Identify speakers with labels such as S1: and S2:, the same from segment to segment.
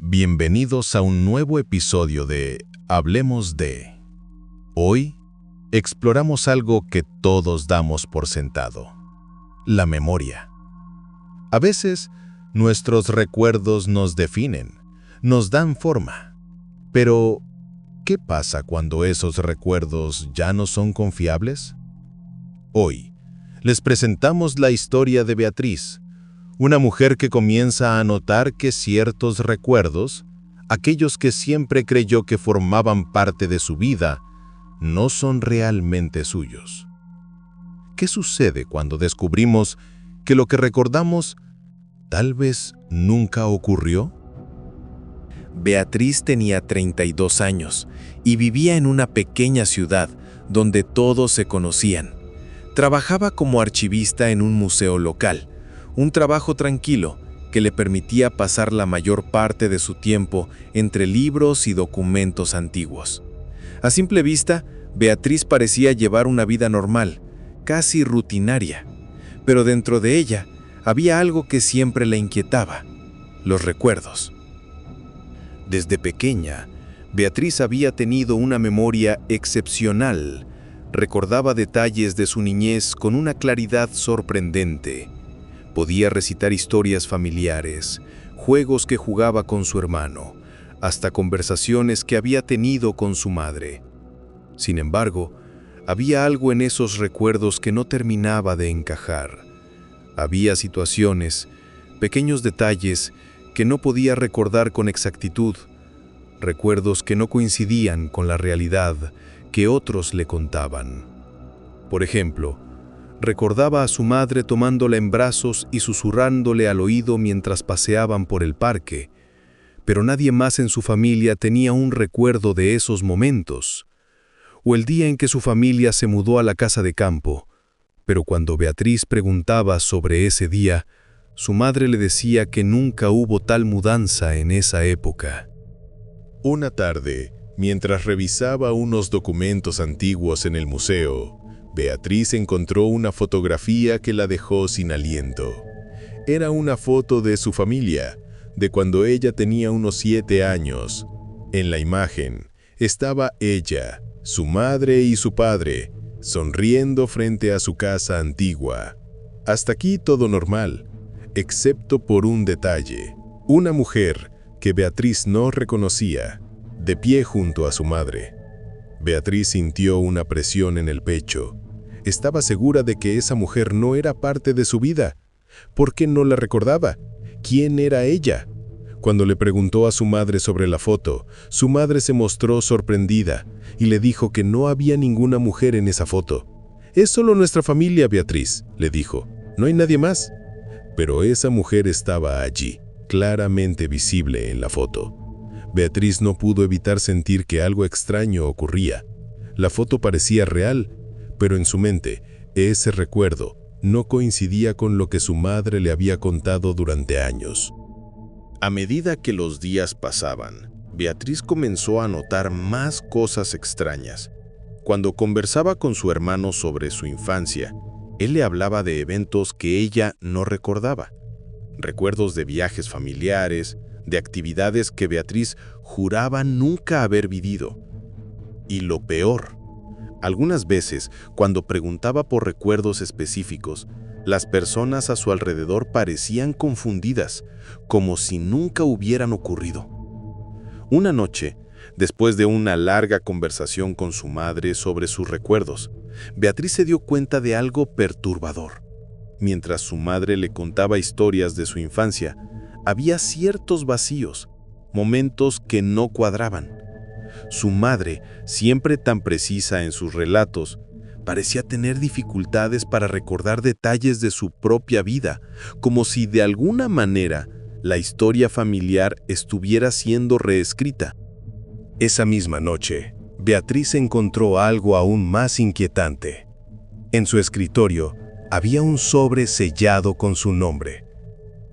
S1: Bienvenidos a un nuevo episodio de Hablemos de. Hoy exploramos algo que todos damos por sentado: la memoria. A veces, nuestros recuerdos nos definen, nos dan forma. Pero, ¿qué pasa cuando esos recuerdos ya no son confiables? Hoy, les presentamos la historia de Beatriz, una mujer que comienza a notar que ciertos recuerdos, aquellos que siempre creyó que formaban parte de su vida, no son realmente suyos. ¿Qué sucede cuando descubrimos que lo que recordamos tal vez nunca ocurrió?
S2: Beatriz tenía 32 años y vivía en una pequeña ciudad donde todos se conocían. Trabajaba como archivista en un museo local, un trabajo tranquilo que le permitía pasar la mayor parte de su tiempo entre libros y documentos antiguos. A simple vista, Beatriz parecía llevar una vida normal, casi rutinaria, pero dentro de ella había algo que siempre la inquietaba: los recuerdos. Desde pequeña, Beatriz había tenido una memoria excepcional. Recordaba detalles de su niñez con una claridad sorprendente. Podía recitar historias familiares, juegos que jugaba con su hermano, hasta conversaciones que había tenido con su madre. Sin embargo, había algo en esos recuerdos que no terminaba de encajar. Había situaciones, pequeños detalles que no podía recordar con exactitud, recuerdos que no coincidían con la realidad que otros le contaban. Por ejemplo, recordaba a su madre tomándola en brazos y susurrándole al oído mientras paseaban por el parque, pero nadie más en su familia tenía un recuerdo de esos momentos. O el día en que su familia se mudó a la casa de campo, pero cuando Beatriz preguntaba sobre ese día, su madre le decía que nunca hubo tal mudanza en esa época.
S1: Una tarde, mientras revisaba unos documentos antiguos en el museo, Beatriz encontró una fotografía que la dejó sin aliento. Era una foto de su familia, de cuando ella tenía unos 7 años. En la imagen estaba ella, su madre y su padre, sonriendo frente a su casa antigua. Hasta aquí todo normal, excepto por un detalle: una mujer que Beatriz no reconocía, de pie junto a su madre. Beatriz sintió una presión en el pecho. Estaba segura de que esa mujer no era parte de su vida. ¿Por qué no la recordaba? ¿Quién era ella? Cuando le preguntó a su madre sobre la foto, su madre se mostró sorprendida y le dijo que no había ninguna mujer en esa foto. «Es solo nuestra familia, Beatriz», le dijo. «No hay nadie más». Pero esa mujer estaba allí, claramente visible en la foto. Beatriz no pudo evitar sentir que algo extraño ocurría. La foto parecía real, pero en su mente, ese recuerdo no coincidía con lo que su madre le había contado durante años. A medida que los días pasaban, Beatriz comenzó a notar más cosas extrañas. Cuando conversaba con su hermano sobre su infancia, él le hablaba de eventos que ella no recordaba. Recuerdos de viajes familiares, de actividades que Beatriz juraba nunca haber vivido. Y lo peor, algunas veces, cuando preguntaba por recuerdos específicos, las personas a su alrededor parecían confundidas, como si nunca hubieran ocurrido. Una noche, después de una larga conversación con su madre sobre sus recuerdos, Beatriz se dio cuenta de algo perturbador. Mientras su madre le contaba historias de su infancia, había ciertos vacíos, momentos que no cuadraban. Su madre, siempre tan precisa en sus relatos, parecía tener dificultades para recordar detalles de su propia vida, como si de alguna manera la historia familiar estuviera siendo reescrita. Esa misma noche, Beatriz encontró algo aún más inquietante. En su escritorio había un sobre sellado con su nombre.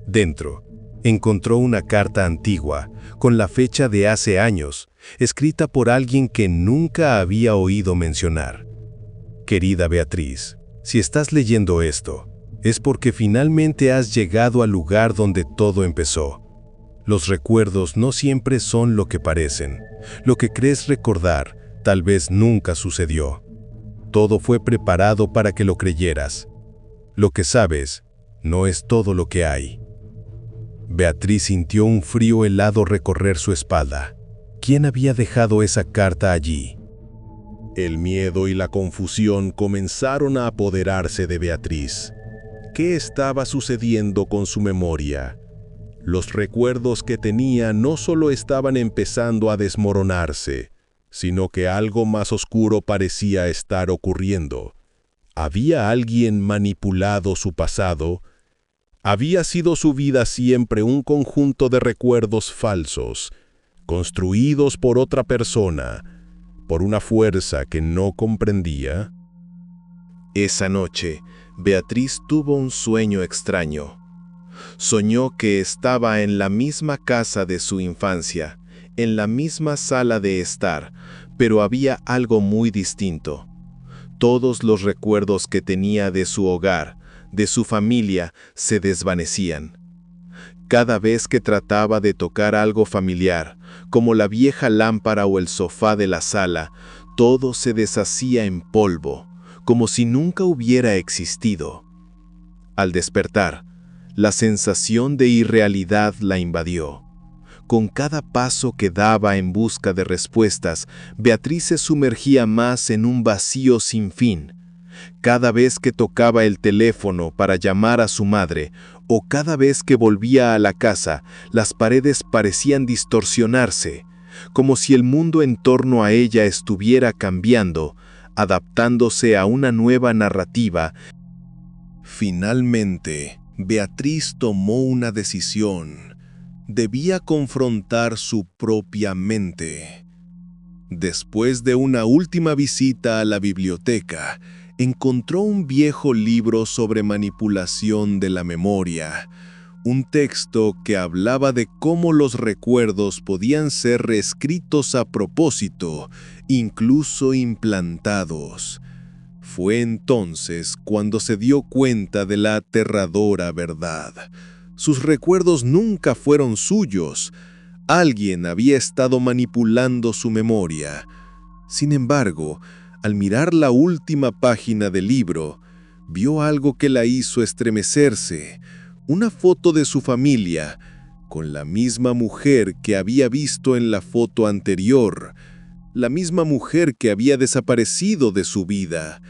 S1: Dentro, encontró una carta antigua, con la fecha de hace años, escrita por alguien que nunca había oído mencionar. Querida Beatriz, si estás leyendo esto, es porque finalmente has llegado al lugar donde todo empezó. Los recuerdos no siempre son lo que parecen. Lo que crees recordar tal vez nunca sucedió. Todo fue preparado para que lo creyeras. Lo que sabes no es todo lo que hay. Beatriz sintió un frío helado recorrer su espalda. ¿Quién había dejado esa carta allí? El miedo y la confusión comenzaron a apoderarse de Beatriz. ¿Qué estaba sucediendo con su memoria? Los recuerdos que tenía no solo estaban empezando a desmoronarse, sino que algo más oscuro parecía estar ocurriendo. ¿Había alguien manipulado su pasado? ¿Había sido su vida siempre un conjunto de recuerdos falsos, construidos por otra persona, por una fuerza que no comprendía? Esa noche, Beatriz tuvo un sueño extraño. Soñó que estaba en la misma casa de su infancia, en la misma sala de estar, pero había algo muy distinto. Todos los recuerdos que tenía de su hogar, de su familia, se desvanecían. Cada vez que trataba de tocar algo familiar, como la vieja lámpara o el sofá de la sala, todo se deshacía en polvo, como si nunca hubiera existido. Al despertar, la sensación de irrealidad la invadió. Con cada paso que daba en busca de respuestas, Beatriz se sumergía más en un vacío sin fin. Cada vez que tocaba el teléfono para llamar a su madre, o cada vez que volvía a la casa, las paredes parecían distorsionarse, como si el mundo en torno a ella estuviera cambiando, adaptándose a una nueva narrativa. Finalmente, Beatriz tomó una decisión. Debía confrontar su propia mente. Después de una última visita a la biblioteca, encontró un viejo libro sobre manipulación de la memoria, un texto que hablaba de cómo los recuerdos podían ser reescritos a propósito, incluso implantados. Fue entonces cuando se dio cuenta de la aterradora verdad. Sus recuerdos nunca fueron suyos. Alguien había estado manipulando su memoria. Sin embargo, al mirar la última página del libro, vio algo que la hizo estremecerse, una foto de su familia, con la misma mujer que había visto en la foto anterior, la misma mujer que había desaparecido de su vida.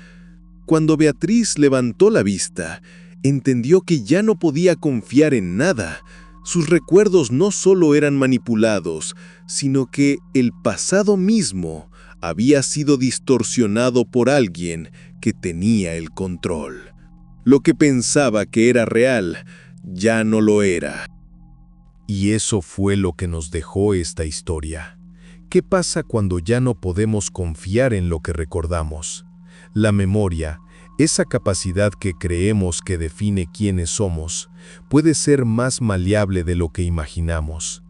S1: Cuando Beatriz levantó la vista, entendió que ya no podía confiar en nada. Sus recuerdos no solo eran manipulados, sino que el pasado mismo había sido distorsionado por alguien que tenía el control. Lo que pensaba que era real, ya no lo era. Y eso fue lo que nos dejó esta historia. ¿Qué pasa cuando ya no podemos confiar en lo que recordamos? La memoria, esa capacidad que creemos que define quiénes somos, puede ser más maleable de lo que imaginamos.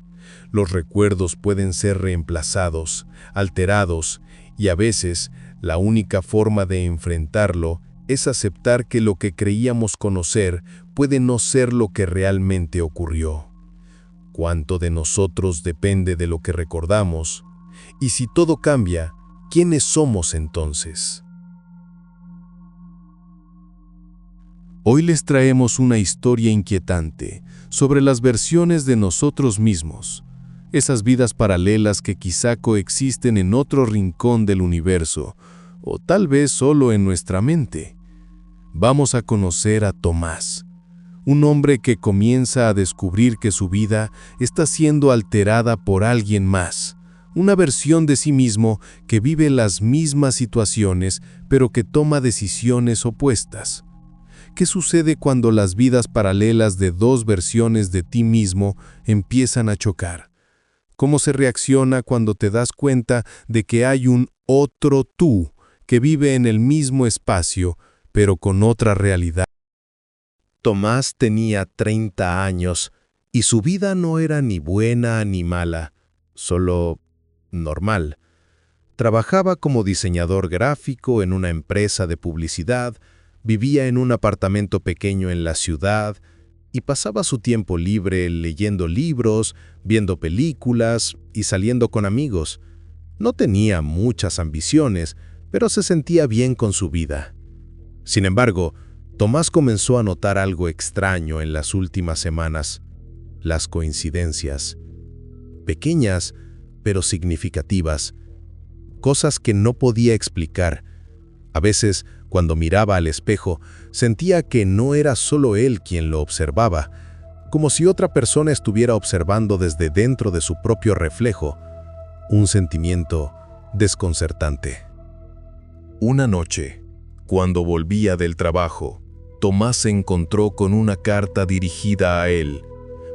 S1: Los recuerdos pueden ser reemplazados, alterados, y a veces la única forma de enfrentarlo es aceptar que lo que creíamos conocer puede no ser lo que realmente ocurrió. ¿Cuánto de nosotros depende de lo que recordamos? Y si todo cambia, ¿quiénes somos entonces? Hoy les traemos una historia inquietante sobre las versiones de nosotros mismos, esas vidas paralelas que quizá coexisten en otro rincón del universo, o tal vez solo en nuestra mente. Vamos a conocer a Tomás, un hombre que comienza a descubrir que su vida está siendo alterada por alguien más, una versión de sí mismo que vive las mismas situaciones, pero que toma decisiones opuestas. ¿Qué sucede cuando las vidas paralelas de dos versiones de ti mismo empiezan a chocar? ¿Cómo se reacciona cuando te das cuenta de que hay un otro tú que vive en el mismo espacio, pero con otra realidad? Tomás tenía 30 años y su vida no era ni buena ni mala, solo normal. Trabajaba como diseñador gráfico en una empresa de publicidad, vivía en un apartamento pequeño en la ciudad,
S3: y pasaba su tiempo libre leyendo libros, viendo películas y saliendo con amigos. No tenía muchas ambiciones, pero se sentía bien con su vida. Sin embargo, Tomás comenzó a notar algo extraño en las últimas semanas: las coincidencias. Pequeñas, pero significativas. Cosas que no podía explicar. A veces, cuando miraba al espejo, sentía que no era solo él quien lo observaba, como si otra persona estuviera observando desde dentro de su propio reflejo. Un sentimiento desconcertante.
S2: Una noche, cuando volvía del trabajo, Tomás se encontró con una carta dirigida a él,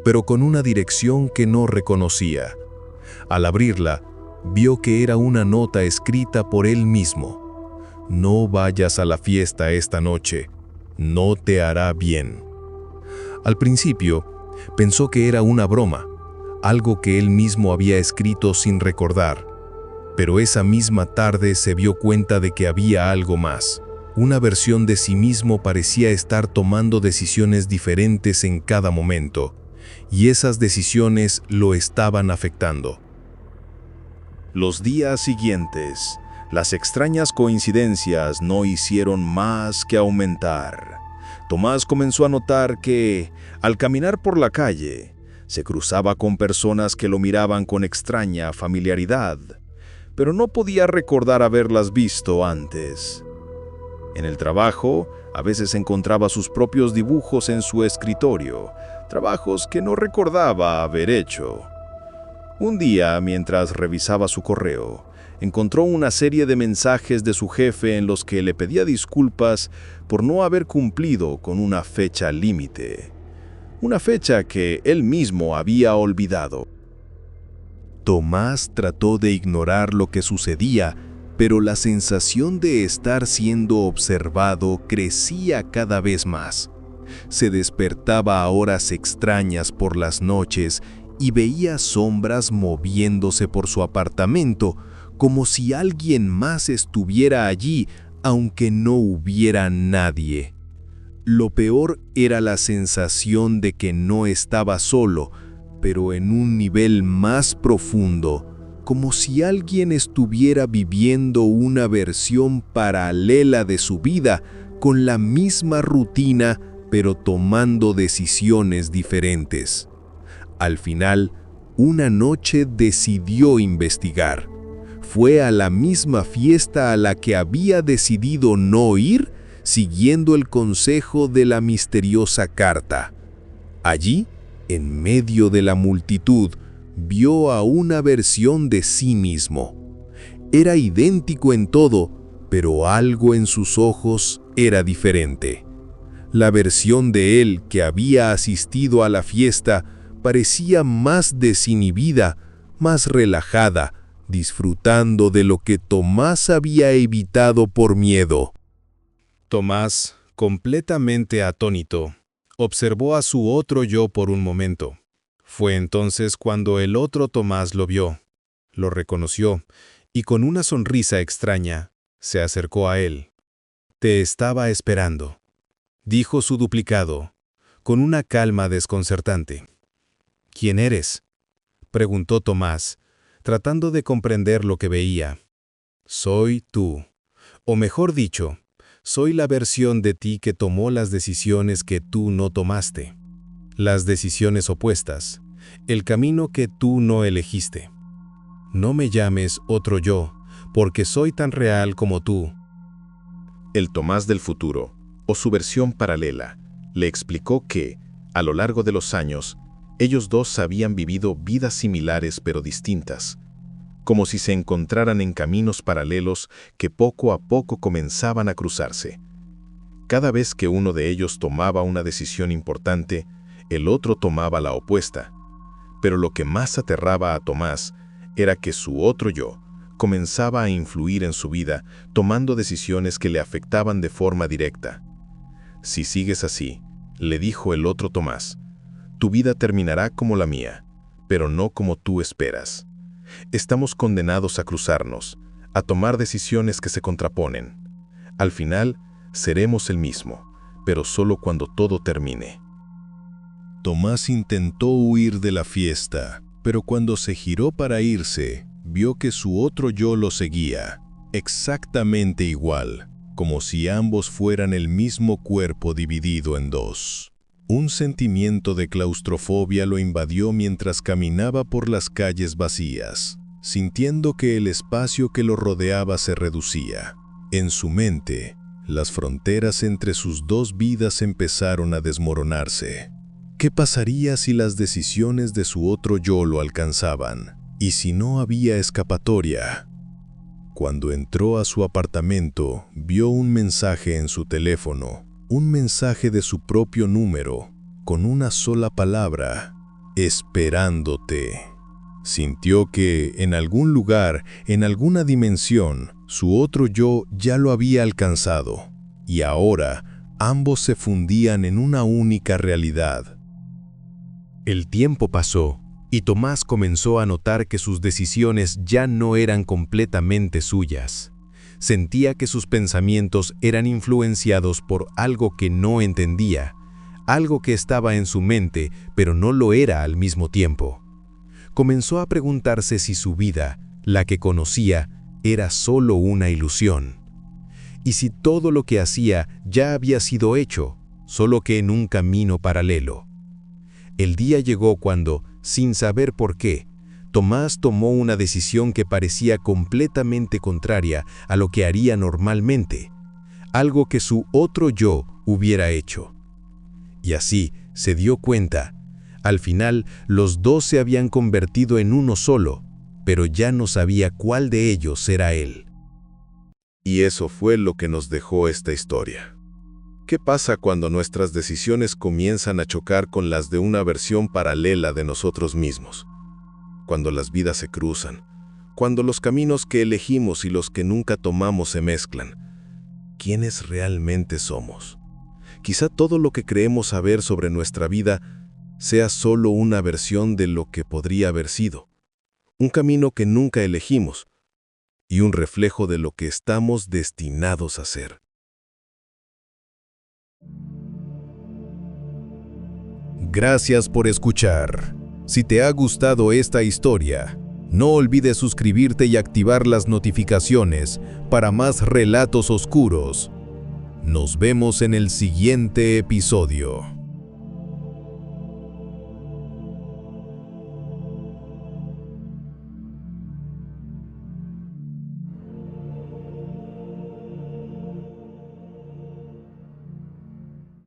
S2: pero con una dirección que no reconocía. Al abrirla, vio que era una nota escrita por él mismo. No vayas a la fiesta esta noche, no te hará bien. Al principio, pensó que era una broma, algo que él mismo había escrito sin recordar. Pero esa misma tarde se dio cuenta de que había algo más. Una versión de sí mismo parecía estar tomando decisiones diferentes en cada momento, y esas decisiones lo estaban afectando.
S4: Los días siguientes, las extrañas coincidencias no hicieron más que aumentar. Tomás comenzó a notar que, al caminar por la calle, se cruzaba con personas que lo miraban con extraña familiaridad, pero no podía recordar haberlas visto antes. En el trabajo, a veces encontraba sus propios dibujos en su escritorio, trabajos que no recordaba haber hecho. Un día, mientras revisaba su correo, encontró una serie de mensajes de su jefe en los que le pedía disculpas por no haber cumplido con una fecha límite. Una fecha que él mismo había olvidado.
S2: Tomás trató de ignorar lo que sucedía, pero la sensación de estar siendo observado crecía cada vez más. Se despertaba a horas extrañas por las noches y veía sombras moviéndose por su apartamento, como si alguien más estuviera allí, aunque no hubiera nadie. Lo peor era la sensación de que no estaba solo, pero en un nivel más profundo, como si alguien estuviera viviendo una versión paralela de su vida, con la misma rutina, pero tomando decisiones diferentes. Al final, una noche decidió investigar. Fue a la misma fiesta a la que había decidido no ir, siguiendo el consejo de la misteriosa carta. Allí, en medio de la multitud, vio a una versión de sí mismo. Era idéntico en todo, pero algo en sus ojos era diferente. La versión de él que había asistido a la fiesta parecía más desinhibida, más relajada, disfrutando de lo que Tomás había evitado por miedo.
S3: Tomás, completamente atónito, observó a su otro yo por un momento. Fue entonces cuando el otro Tomás lo vio, lo reconoció y con una sonrisa extraña se acercó a él. «Te estaba esperando», dijo su duplicado, con una calma desconcertante. «¿Quién eres?», preguntó Tomás, tratando de comprender lo que veía. «Soy tú, o mejor dicho, soy la versión de ti que tomó las decisiones que tú no tomaste. Las decisiones opuestas, el camino que tú no elegiste. No me llames otro yo, porque soy tan real como tú».
S4: El Tomás del futuro, o su versión paralela, le explicó que, a lo largo de los años, ellos dos habían vivido vidas similares pero distintas, como si se encontraran en caminos paralelos que poco a poco comenzaban a cruzarse. Cada vez que uno de ellos tomaba una decisión importante, el otro tomaba la opuesta. Pero lo que más aterraba a Tomás era que su otro yo comenzaba a influir en su vida, tomando decisiones que le afectaban de forma directa. «Si sigues así», le dijo el otro Tomás, «tu vida terminará como la mía, pero no como tú esperas. Estamos condenados a cruzarnos, a tomar decisiones que se contraponen. Al final, seremos el mismo, pero solo cuando todo termine».
S1: Tomás intentó huir de la fiesta, pero cuando se giró para irse, vio que su otro yo lo seguía, exactamente igual, como si ambos fueran el mismo cuerpo dividido en dos. Un sentimiento de claustrofobia lo invadió mientras caminaba por las calles vacías, sintiendo que el espacio que lo rodeaba se reducía. En su mente, las fronteras entre sus dos vidas empezaron a desmoronarse. ¿Qué pasaría si las decisiones de su otro yo lo alcanzaban? ¿Y si no había escapatoria? Cuando entró a su apartamento, vio un mensaje en su teléfono, un mensaje de su propio número, con una sola palabra: esperándote. Sintió que, en algún lugar, en alguna dimensión, su otro yo ya lo había alcanzado, y ahora ambos se fundían en una única realidad.
S5: El tiempo pasó, y Tomás comenzó a notar que sus decisiones ya no eran completamente suyas. Sentía que sus pensamientos eran influenciados por algo que no entendía, algo que estaba en su mente, pero no lo era al mismo tiempo. Comenzó a preguntarse si su vida, la que conocía, era solo una ilusión. Y si todo lo que hacía ya había sido hecho, solo que en un camino paralelo. El día llegó cuando, sin saber por qué, Tomás tomó una decisión que parecía completamente contraria a lo que haría normalmente, algo que su otro yo hubiera hecho. Y así se dio cuenta. Al final, los dos se habían convertido en uno solo, pero ya no sabía cuál de ellos era él.
S1: Y eso fue lo que nos dejó esta historia. ¿Qué pasa cuando nuestras decisiones comienzan a chocar con las de una versión paralela de nosotros mismos? Cuando las vidas se cruzan, cuando los caminos que elegimos y los que nunca tomamos se mezclan. ¿Quiénes realmente somos? Quizá todo lo que creemos saber sobre nuestra vida sea solo una versión de lo que podría haber sido, un camino que nunca elegimos y un reflejo de lo que estamos destinados a ser.
S2: Gracias por escuchar. Si te ha gustado esta historia, no olvides suscribirte y activar las notificaciones para más relatos oscuros. Nos vemos en el siguiente episodio.